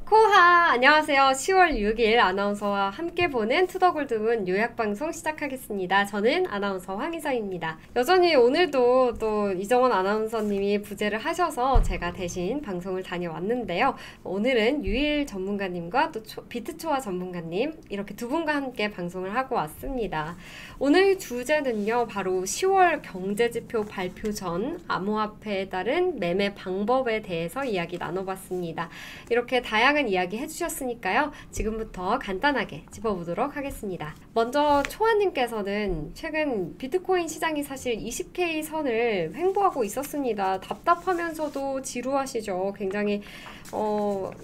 코하! 안녕하세요. 10월 6일 아나운서와 함께 보는 투더골드문 요약방송 시작하겠습니다. 저는 아나운서 황희서입니다. 여전히 오늘도 또 이정원 아나운서님이 부재를 하셔서 제가 대신 방송을 다녀왔는데요. 오늘은 유일 전문가님과 또 비트초아 전문가님 이렇게 두 분과 함께 방송을 하고 왔습니다. 오늘 주제는요. 바로 10월 경제지표 발표 전 암호화폐에 따른 매매 방법에 대해서 이야기 나눠봤습니다. 이렇게 다양한 이야기 해주셨으니까요. 지금부터 간단하게 짚어보도록 하겠습니다. 먼저 초아님께서는 최근 비트코인 시장이 사실 20K 선을 횡보하고 있었습니다. 답답하면서도 지루하시죠. 굉장히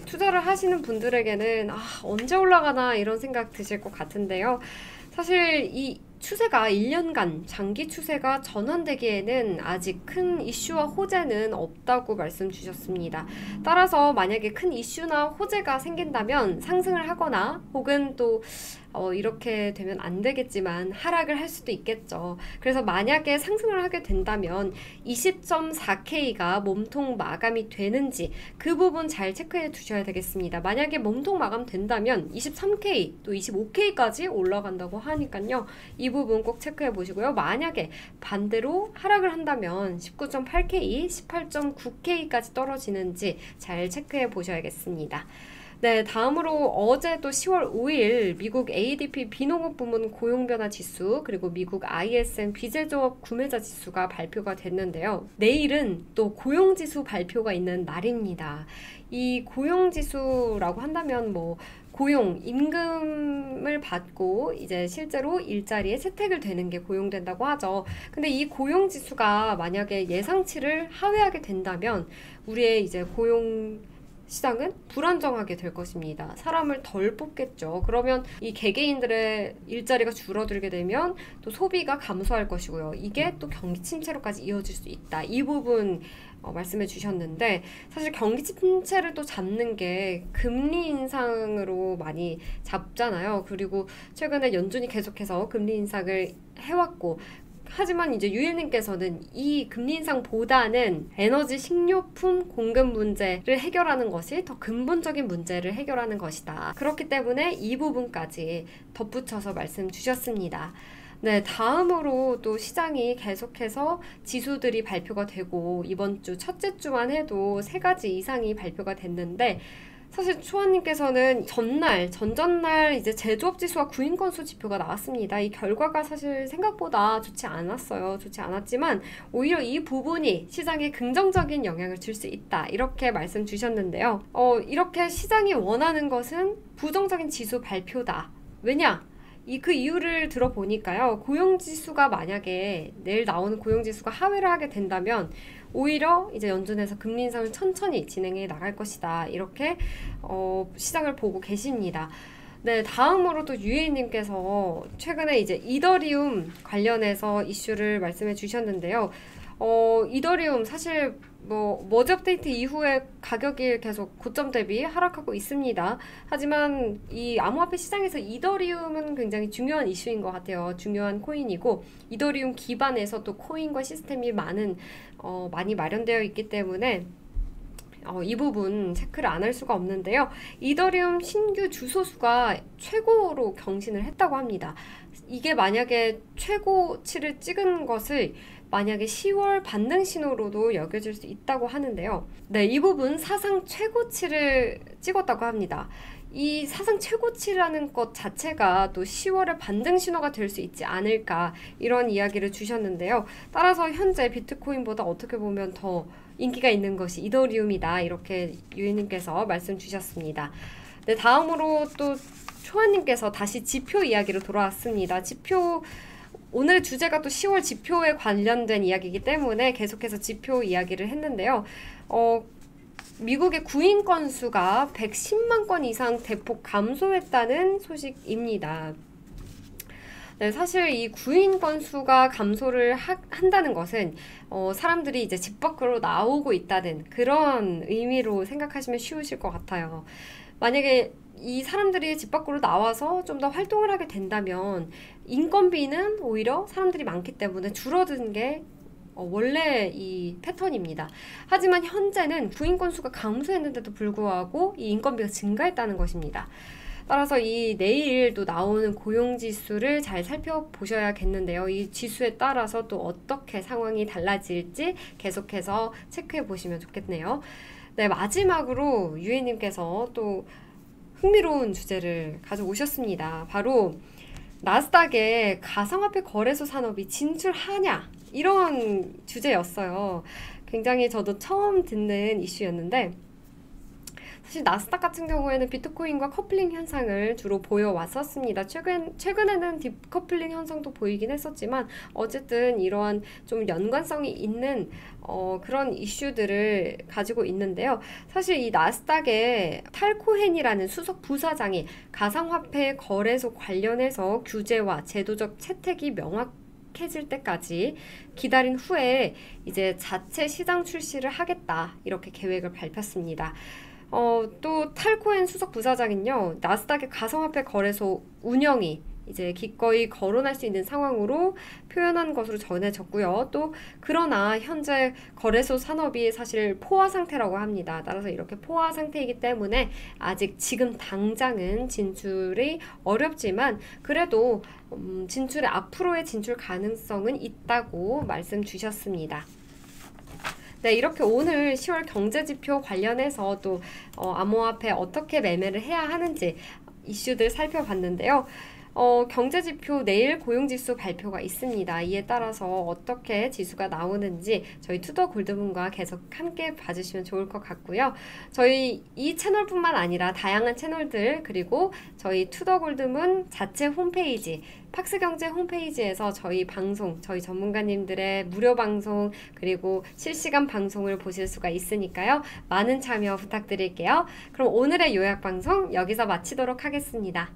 투자를 하시는 분들에게는 언제 올라가나 이런 생각 드실 것 같은데요. 사실 이 추세가 1년간 장기 추세가 전환되기에는 아직 큰 이슈와 호재는 없다고 말씀 주셨습니다. 따라서 만약에 큰 이슈나 호재가 생긴다면 상승을 하거나 혹은 또 이렇게 되면 안 되겠지만 하락을 할 수도 있겠죠. 그래서 만약에 상승을 하게 된다면 20.4K가 몸통 마감이 되는지 그 부분 잘 체크해 두셔야 되겠습니다. 만약에 몸통 마감 된다면 23K 또 25K까지 올라간다고 하니까요. 이 부분 꼭 체크해 보시고요. 만약에 반대로 하락을 한다면 19.8K, 18.9K까지 떨어지는지 잘 체크해 보셔야겠습니다. 네, 다음으로 어제 또 10월 5일 미국 ADP 비농업 부문 고용변화 지수 그리고 미국 ISM 비제조업 구매자 지수가 발표가 됐는데요. 내일은 또 고용지수 발표가 있는 날입니다. 이 고용지수라고 한다면 고용, 임금을 받고 이제 실제로 일자리에 채택을 되는 게 고용된다고 하죠. 근데 이 고용지수가 만약에 예상치를 하회하게 된다면 우리의 이제 고용 시장은 불안정하게 될 것입니다. 사람을 덜 뽑겠죠. 그러면 이 개개인들의 일자리가 줄어들게 되면 또 소비가 감소할 것이고요. 이게 또 경기 침체로까지 이어질 수 있다. 이 부분 말씀해 주셨는데 사실 경기 침체를 또 잡는 게 금리 인상으로 많이 잡잖아요. 그리고 최근에 연준이 계속해서 금리 인상을 해왔고 하지만 이제 유일님께서는 이 금리 인상보다는 에너지 식료품 공급 문제를 해결하는 것이 더 근본적인 문제를 해결하는 것이다. 그렇기 때문에 이 부분까지 덧붙여서 말씀 주셨습니다. 네, 다음으로 또 시장이 계속해서 지수들이 발표가 되고 이번 주 첫째 주만 해도 3가지 이상이 발표가 됐는데 사실 초아님께서는 전전날 이제 제조업 지수와 구인 건수 지표가 나왔습니다. 이 결과가 사실 생각보다 좋지 않았어요. 좋지 않았지만 오히려 이 부분이 시장에 긍정적인 영향을 줄 수 있다. 이렇게 말씀 주셨는데요. 이렇게 시장이 원하는 것은 부정적인 지수 발표다. 왜냐? 그 이유를 들어보니까요. 고용지수가 만약에 내일 나오는 고용지수가 하회를 하게 된다면 오히려 이제 연준에서 금리 인상을 천천히 진행해 나갈 것이다. 이렇게 시장을 보고 계십니다. 네, 다음으로 또 유혜님께서 최근에 이제 이더리움 관련해서 이슈를 말씀해 주셨는데요. 이더리움 사실 머지 업데이트 이후에 가격이 계속 고점 대비 하락하고 있습니다. 하지만 이 암호화폐 시장에서 이더리움은 굉장히 중요한 이슈인 것 같아요. 중요한 코인이고 이더리움 기반에서 또 코인과 시스템이 많이 마련되어 있기 때문에 이 부분 체크를 안 할 수가 없는데요. 이더리움 신규 주소수가 최고로 경신을 했다고 합니다. 이게 만약에 최고치를 찍은 것을 만약에 10월 반등 신호로도 여겨질 수 있다고 하는데요. 네, 이 부분 사상 최고치를 찍었다고 합니다. 이 사상 최고치라는 것 자체가 또 10월의 반등 신호가 될 수 있지 않을까 이런 이야기를 주셨는데요. 따라서 현재 비트코인보다 어떻게 보면 더 인기가 있는 것이 이더리움이다 이렇게 유희님께서 말씀 주셨습니다. 네, 다음으로 또 초아님께서 다시 지표 이야기로 돌아왔습니다. 오늘의 주제가 또 10월 지표에 관련된 이야기이기 때문에 계속해서 지표 이야기를 했는데요. 미국의 구인 건수가 110만 건 이상 대폭 감소했다는 소식입니다. 네, 사실 이 구인 건수가 감소를 한다는 것은 사람들이 이제 집 밖으로 나오고 있다는 그런 의미로 생각하시면 쉬우실 것 같아요. 만약에 이 사람들이 집 밖으로 나와서 좀 더 활동을 하게 된다면 인건비는 오히려 사람들이 많기 때문에 줄어드는 게 원래 이 패턴입니다. 하지만 현재는 구인 건수가 감소했는데도 불구하고 이 인건비가 증가했다는 것입니다. 따라서 이 내일 또 나오는 고용지수를 잘 살펴보셔야겠는데요. 이 지수에 따라서 또 어떻게 상황이 달라질지 계속해서 체크해 보시면 좋겠네요. 네, 마지막으로 유혜님께서 또 흥미로운 주제를 가져오셨습니다. 바로 나스닥에 가상화폐 거래소 산업이 진출하냐? 이런 주제였어요. 굉장히 저도 처음 듣는 이슈였는데 사실 나스닥 같은 경우에는 비트코인과 커플링 현상을 주로 보여왔었습니다. 최근에는 디커플링 현상도 보이긴 했었지만 어쨌든 이러한 좀 연관성이 있는 그런 이슈들을 가지고 있는데요. 사실 이 나스닥의 탈 코헨이라는 수석 부사장이 가상화폐 거래소 관련해서 규제와 제도적 채택이 명확해질 때까지 기다린 후에 이제 자체 시장 출시를 하겠다 이렇게 계획을 밝혔습니다. 또 탈코엔 수석 부사장은요, 나스닥의 가상화폐 거래소 운영이 이제 기꺼이 거론할 수 있는 상황으로 표현한 것으로 전해졌고요. 또 그러나 현재 거래소 산업이 사실 포화 상태라고 합니다. 따라서 이렇게 포화 상태이기 때문에 아직 지금 당장은 진출이 어렵지만 그래도 진출의 앞으로의 진출 가능성은 있다고 말씀 주셨습니다. 네, 이렇게 오늘 10월 경제지표 관련해서 또 암호화폐 어떻게 매매를 해야 하는지 이슈들 살펴봤는데요. 경제지표 내일 고용지수 발표가 있습니다. 이에 따라서 어떻게 지수가 나오는지 저희 투더 골드문과 계속 함께 봐주시면 좋을 것 같고요. 저희 이 채널뿐만 아니라 다양한 채널들 그리고 저희 투더 골드문 자체 홈페이지 팍스경제 홈페이지에서 저희 방송, 저희 전문가님들의 무료 방송 그리고 실시간 방송을 보실 수가 있으니까요. 많은 참여 부탁드릴게요. 그럼 오늘의 요약 방송 여기서 마치도록 하겠습니다.